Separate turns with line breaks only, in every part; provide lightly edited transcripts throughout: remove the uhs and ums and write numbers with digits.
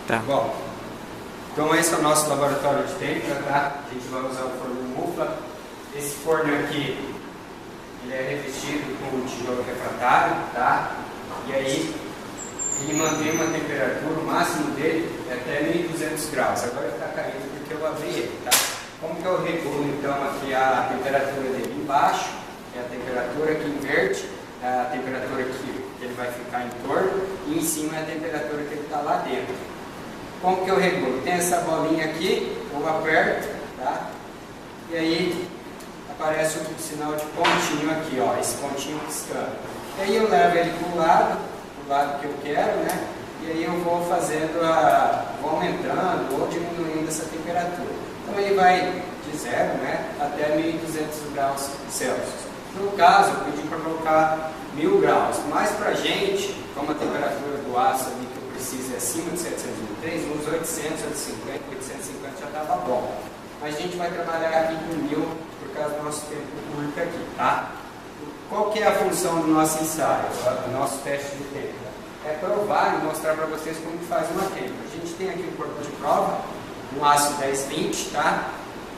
Tá.
Bom, então esse é o nosso laboratório de têmpera, tá? A gente vai usar o forno Mufla. Esse forno aqui, ele é revestido com tijolo refratário, tá? E aí, ele mantém uma temperatura, o máximo dele é até 1200 graus. Agora ele está caindo porque eu abri ele, tá? Como que eu regulo então aqui a temperatura dele? Embaixo é a temperatura que inverte, é a temperatura que ele vai ficar em torno, e em cima é a temperatura que ele está lá dentro. Como que eu regulo? Tem essa bolinha aqui, eu aperto, tá? E aí aparece um sinal de pontinho aqui, ó, esse pontinho piscando. E aí eu levo ele para o lado que eu quero, né? E aí eu vou fazendo vou aumentando ou diminuindo essa temperatura. Então ele vai de 0, né, até 1200 graus Celsius. No caso, eu pedi para colocar 1000 graus, mas para a gente, como a temperatura do aço ali que eu preciso é acima de 703, uns 800, 850 já estava bom. Mas a gente vai trabalhar aqui com 1000 por causa do nosso tempo curto aqui, tá? Qual que é a função do nosso ensaio, do nosso teste de têmpera? É provar e mostrar para vocês como que faz uma têmpera. A gente tem aqui um corpo de prova, um aço 1020, tá?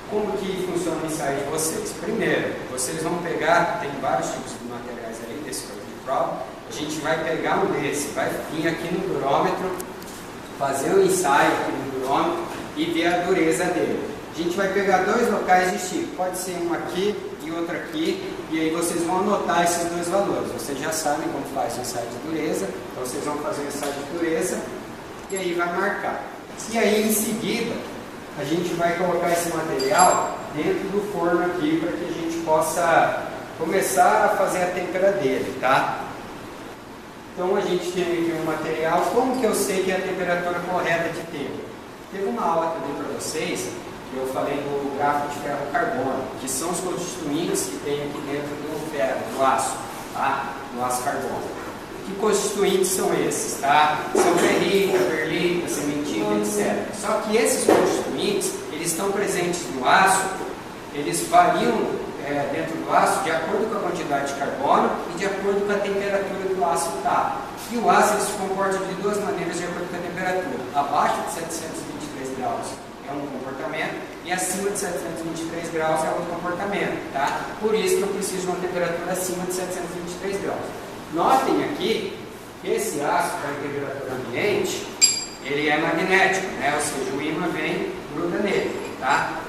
Como que funciona o ensaio de vocês? Primeiro, vocês vão pegar, tem vários tipos de materiais ali desse corpo de prova, a gente vai pegar um desse, vai vir aqui no durômetro, fazer o ensaio aqui no durômetro e ver a dureza dele. A gente vai pegar dois locais distintos, pode ser um aqui e outro aqui, e aí vocês vão anotar esses dois valores. Vocês já sabem como faz o ensaio de dureza, então vocês vão fazer o ensaio de dureza e aí vai marcar. E aí em seguida, a gente vai colocar esse material dentro do forno aqui para que a gente possa começar a fazer a têmpera dele, tá? Então a gente tem aqui um material, como que eu sei que é a temperatura correta de têmpera? Teve uma aula que eu dei para vocês, que eu falei do grafo de ferro carbono, que são os constituintes que tem aqui dentro do ferro, do aço, tá? Do aço carbono. Que constituintes são esses, tá? São ferrita, perlita, cementina, etc. Só que esses constituintes, eles estão presentes no aço, eles variam dentro do aço de acordo com a quantidade de carbono e de acordo com a temperatura que o aço está. E o aço ele se comporta de duas maneiras de acordo com a temperatura. Abaixo de 723 graus é um comportamento e acima de 723 graus é outro comportamento, tá? Por isso que eu preciso de uma temperatura acima de 723 graus. Notem aqui que esse aço para a temperatura ambiente, ele é magnético, né? Ou seja, o ímã vem e gruda nele, tá?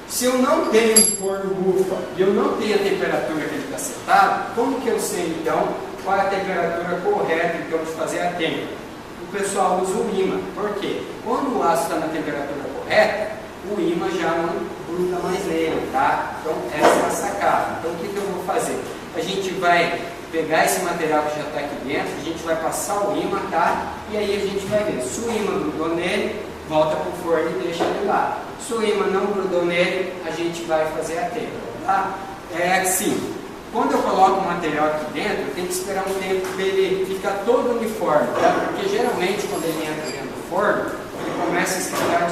Se eu não tenho um forno Mufla e eu não tenho a temperatura que ele está setado, como que eu sei então qual é a temperatura correta então de fazer a têmpera? O pessoal usa o ímã. Por quê? Quando o aço está na temperatura correta, o ímã já não gruda mais nele, tá? Então essa é a sacada. Então o que eu vou fazer? A gente vai pegar esse material que já está aqui dentro, a gente vai passar o ímã, tá? E aí a gente vai ver. Se o ímã grudou nele, volta para o forno e deixa ele lá. Se o ímã não grudou nele, a gente vai fazer a têmpera, tá? É assim, quando eu coloco o material aqui dentro, eu tenho que esperar um tempo para ele ficar todo uniforme, tá? Porque geralmente quando ele entra dentro do forno, ele começa a esquentar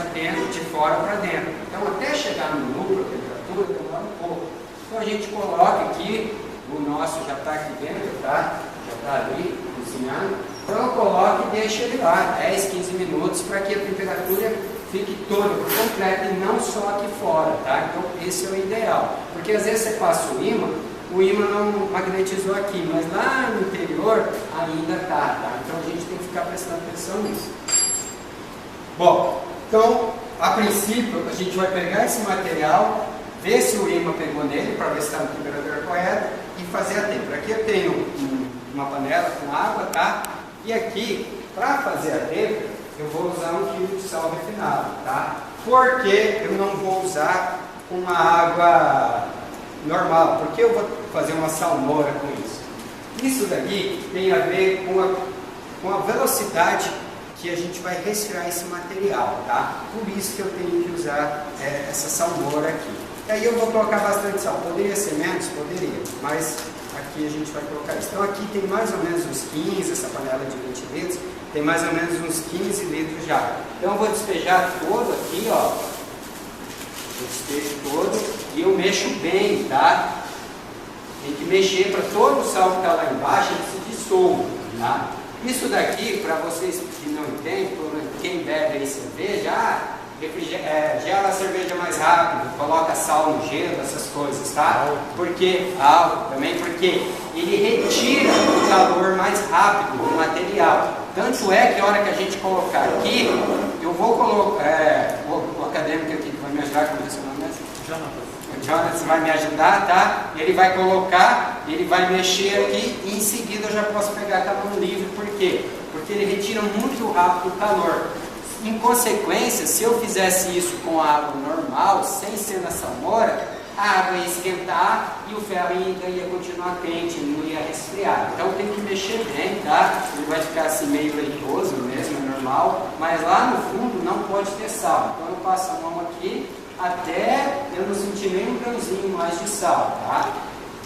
de fora para dentro. Então até chegar no núcleo, a temperatura demora um pouco. Então a gente coloca aqui, o nosso já está aqui dentro, tá? Já está ali, cozinhando. Então eu coloco e deixo ele lá, 10, 15 minutos, para que a temperatura fique toda, por completo, e não só aqui fora, tá? Então esse é o ideal. Porque às vezes você passa o ímã não magnetizou aqui, mas lá no interior ainda tá? Então a gente tem que ficar prestando atenção nisso. Bom, então, a princípio, a gente vai pegar esse material, ver se o ímã pegou nele, para ver se está na temperatura correta, e fazer a têmpera. Aqui eu tenho uma panela com água, tá? E aqui, para fazer a têmpera, eu vou usar 1 kg de sal refinado, tá? Porque eu não vou usar uma água normal, porque eu vou fazer uma salmoura com isso. Isso daqui tem a ver com a velocidade que a gente vai resfriar esse material, tá? Por isso que eu tenho que usar essa salmoura aqui. E aí eu vou colocar bastante sal. Poderia ser menos? Poderia, mas aqui a gente vai colocar isso. Então aqui tem mais ou menos uns 15, essa panela de 20 litros, tem mais ou menos uns 15 litros de água. Então eu vou despejar todo aqui, ó. Eu despejo todo e eu mexo bem, tá? Tem que mexer para todo o sal que está lá embaixo ele se dissolva, tá? Isso daqui, para vocês que não entendem, quem bebe aí cerveja, gela a cerveja mais rápido, coloca sal no gelo, essas coisas, tá? Porque, também porque ele retira o calor mais rápido do material. Tanto é que a hora que a gente colocar aqui, eu vou colocar, o acadêmico aqui que vai me ajudar, como é seu nome? O Jonathan vai me ajudar, tá? Ele vai colocar, ele vai mexer aqui e em seguida eu já posso pegar com a mão livre. Por quê? Porque ele retira muito rápido o calor. Em consequência, se eu fizesse isso com a água normal, sem ser na salmoura, a água ia esquentar e o ferro ainda ia continuar quente, não ia resfriar. Então tem que mexer bem, tá? Ele vai ficar assim meio leitoso mesmo, é normal, mas lá no fundo não pode ter sal. Então eu passo a mão aqui até eu não sentir nem um grãozinho mais de sal, tá?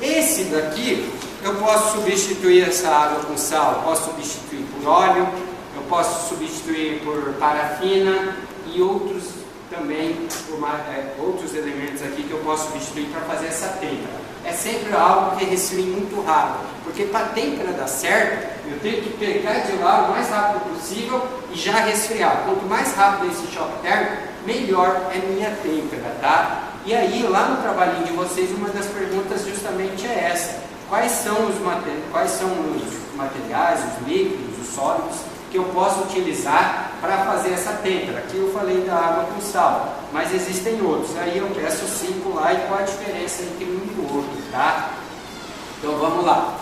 Esse daqui, eu posso substituir essa água com sal, posso substituir por óleo, eu posso substituir por parafina e outros também, outros elementos aqui que eu posso substituir para fazer essa têmpera. É sempre algo que resfria muito rápido, porque para a têmpera dar certo, eu tenho que pegar de lá o mais rápido possível e já resfriar. Quanto mais rápido esse choque térmico, melhor é minha têmpera, tá? E aí, lá no trabalhinho de vocês, uma das perguntas justamente é essa: quais são os materiais, os líquidos, os sólidos que eu posso utilizar para fazer essa têmpera? Aqui eu falei da água com sal, mas existem outros. Aí eu peço 5 lá e qual a diferença entre um e o outro, tá? Então vamos lá.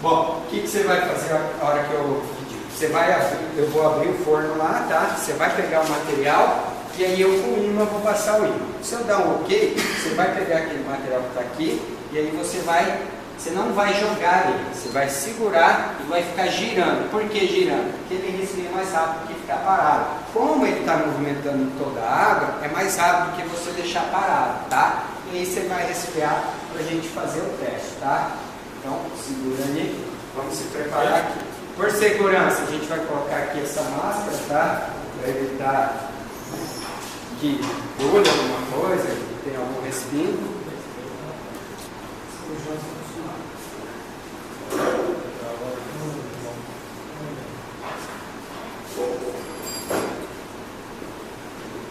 Bom, o que você vai fazer a hora que eu pedir? Você vai abrir, eu vou abrir o forno lá, tá? Você vai pegar o material e aí eu com o ímã vou passar o ímã. Se eu dar um ok, você vai pegar aquele material que está aqui e aí você não vai jogar ele, você vai segurar e vai ficar girando. Por que girando? Porque ele resfria mais rápido que ficar parado. Como ele está movimentando toda a água, é mais rápido que você deixar parado, tá? E aí você vai resfriar para a gente fazer o teste, tá? Então, segura ali, vamos se preparar aqui. Por segurança, a gente vai colocar aqui essa máscara, tá? Para evitar que pule alguma coisa, que tenha algum respingo.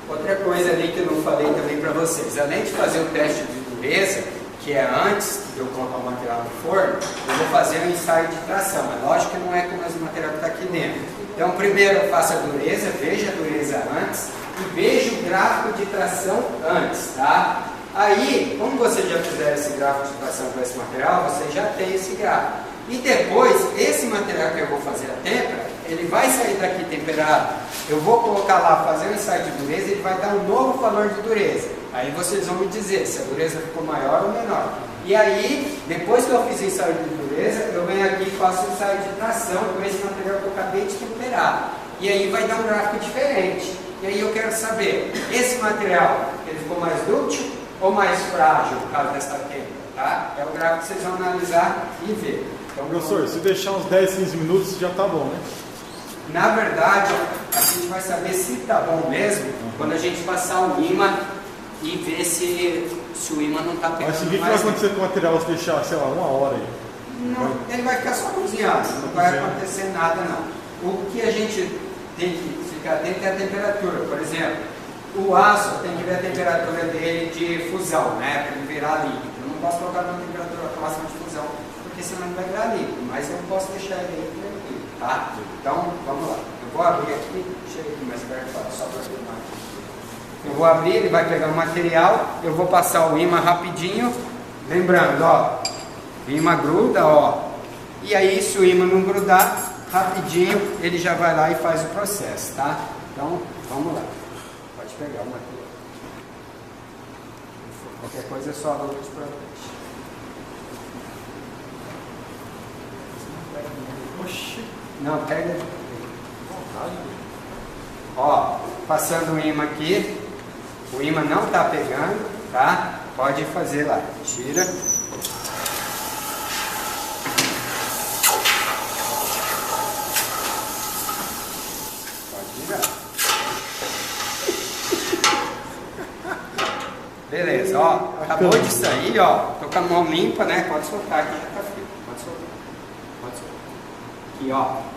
Outra coisa ali que eu não falei também para vocês, além de fazer o teste de dureza, que é antes de eu colocar o material no forno, eu vou fazer um ensaio de tração. É lógico que não é com o material que está aqui dentro. Então primeiro eu faço a dureza, veja a dureza antes e veja o gráfico de tração antes, tá? Aí, como você já fizer esse gráfico de tração com esse material, você já tem esse gráfico. E depois, esse material que eu vou fazer a têmpera, ele vai sair daqui temperado. Eu vou colocar lá, fazer um ensaio de dureza, ele vai dar um novo valor de dureza. Aí vocês vão me dizer se a dureza ficou maior ou menor. E aí, depois que eu fiz o ensaio de dureza, eu venho aqui e faço o ensaio de tração com esse material que eu acabei de temperar. E aí vai dar um gráfico diferente. E aí eu quero saber, esse material, ele ficou mais dúctil ou mais frágil por causa dessa têmpera, tá? É o gráfico que vocês vão analisar e ver. Então,
professor, se deixar uns 10, 15 minutos já tá bom, né?
Na verdade, a gente vai saber se tá bom mesmo quando a gente passar o ímã e ver se o ímã não tá pegando.
Mas o que vai acontecer com o material se deixar, sei lá, 1 hora aí?
Não, ele vai ficar só cozinhado, não vai acontecer nada não. O que a gente tem que ficar atento é a temperatura. Por exemplo, o aço tem que ver a temperatura dele de fusão, né? Para ele virar líquido. Eu não posso colocar numa temperatura próxima de fusão, porque senão ele vai virar líquido. Mas eu posso deixar ele aí tranquilo, tá? Então, vamos lá. Eu vou abrir aqui, chega aqui mais perto, só para filmar aqui. Eu vou abrir, ele vai pegar o material, eu vou passar o ímã rapidinho. Lembrando, ó, o ímã gruda, ó. E aí, se o ímã não grudar, rapidinho, ele já vai lá e faz o processo, tá? Então, vamos lá. Pode pegar o material. Qualquer coisa é só a luz para frente.
Oxi.
Não, pega. Ó, passando o ímã aqui. O ímã não está pegando, tá? Pode fazer lá. Tira. Pode tirar. Beleza, ó. Acabou de sair, ó. Tô com a mão limpa, né? Pode soltar aqui, já tá frio. Pode soltar. Pode soltar. Aqui, ó.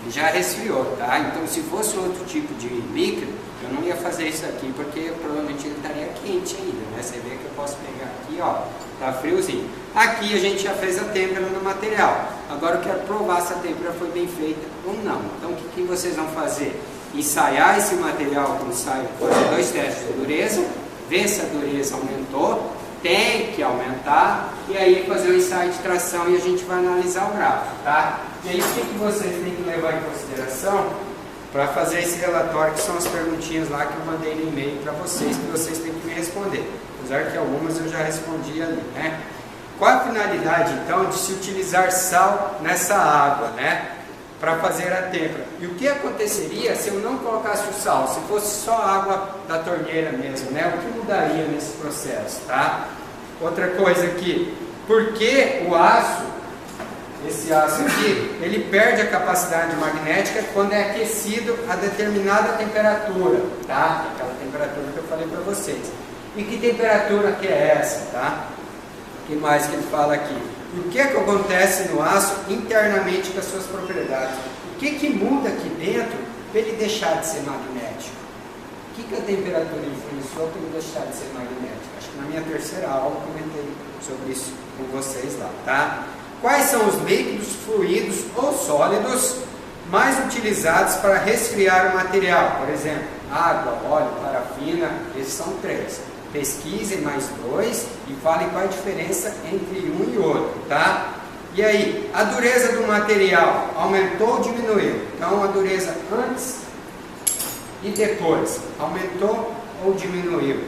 já resfriou, tá? Então, se fosse outro tipo de líquido, eu não ia fazer isso aqui, porque provavelmente ele estaria quente ainda, né? Você vê que eu posso pegar aqui, ó, tá friozinho. Aqui a gente já fez a têmpera no material. Agora eu quero provar se a têmpera foi bem feita ou não. Então, o que vocês vão fazer? Ensaiar esse material com ensaio, fazer 2 testes de dureza, ver se a dureza aumentou, tem que aumentar, e aí fazer o ensaio de tração e a gente vai analisar o gráfico, tá? E aí o que vocês têm que levar em consideração para fazer esse relatório, que são as perguntinhas lá que eu mandei no e-mail para vocês, que vocês têm que me responder. Apesar que algumas eu já respondi ali, né? Qual a finalidade, então, de se utilizar sal nessa água, né? Para fazer a têmpera. E o que aconteceria se eu não colocasse o sal? Se fosse só água da torneira mesmo, né? O que mudaria nesse processo, tá? Outra coisa aqui, por que o aço, esse aço aqui, ele perde a capacidade magnética quando é aquecido a determinada temperatura, tá? Aquela temperatura que eu falei para vocês. E que temperatura que é essa, tá? O que mais que ele fala aqui? O que é que acontece no aço internamente com as suas propriedades? O que muda aqui dentro para ele deixar de ser magnético? O que a temperatura influenciou para ele deixar de ser magnético? Acho que na minha terceira aula eu comentei sobre isso com vocês lá, tá? Quais são os líquidos, fluidos ou sólidos mais utilizados para resfriar o material? Por exemplo, água, óleo, parafina, esses são 3. Pesquisem mais 2 e falem qual a diferença entre um e outro, tá? E aí, a dureza do material aumentou ou diminuiu? Então, a dureza antes e depois, aumentou ou diminuiu?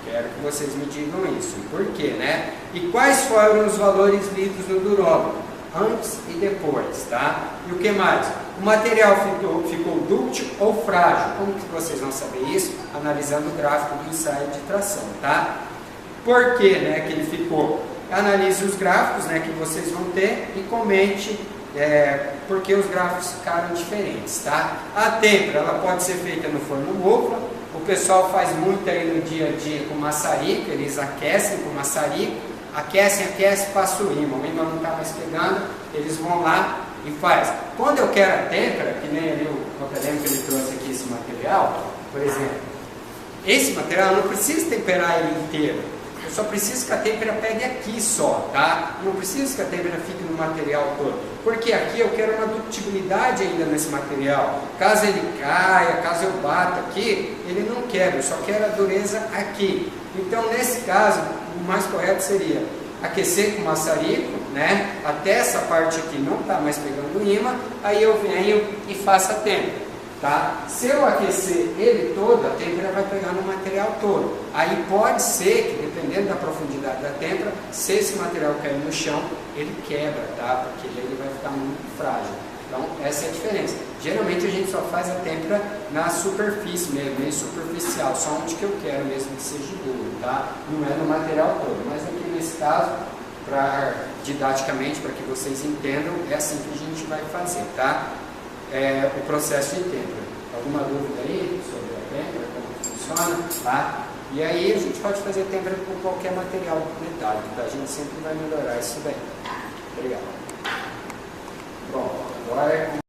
Quero que vocês me digam isso. Por quê, né? E quais foram os valores lidos no durômetro? Antes e depois, tá? E o que mais? O material ficou dúctil ou frágil? Como que vocês vão saber isso? Analisando o gráfico do ensaio de tração, tá? Por que, né, que ele ficou? Analise os gráficos, né, que vocês vão ter e comente porque os gráficos ficaram diferentes, tá? A têmpera, ela pode ser feita no forno mufla. O pessoal faz muito aí no dia a dia com maçarico, eles aquecem com maçarico, aquecem, passa o ímã não está mais pegando, eles vão lá e faz. Quando eu quero a têmpera, que nem ali o acadêmico ele trouxe aqui esse material, por exemplo, esse material eu não preciso temperar ele inteiro, eu só preciso que a têmpera pegue aqui só, tá? Não preciso que a têmpera fique no material todo, porque aqui eu quero uma dutibilidade ainda nesse material. Caso ele caia, caso eu bata aqui, ele não quebra, eu só quero a dureza aqui. Então, nesse caso, o mais correto seria aquecer com maçarico, né? Até essa parte aqui não está mais pegando ímã, aí eu venho e faço a têmpera, tá? Se eu aquecer ele todo, a têmpera vai pegar no material todo. Aí pode ser que, dependendo da profundidade da têmpera, se esse material cair no chão, ele quebra, tá? Porque ele vai ficar muito frágil. Então, essa é a diferença. Geralmente a gente só faz a têmpera na superfície mesmo, meio superficial, só onde que eu quero mesmo que seja duro, tá? Não é no material todo. Mas aqui nesse caso, didaticamente, para que vocês entendam, é assim que a gente vai fazer, tá? O processo de têmpera. Alguma dúvida aí sobre a têmpera, como funciona, tá? E aí a gente pode fazer têmpera com qualquer material metálico, tá? A gente sempre vai melhorar isso daí. Obrigado. Bom, agora é com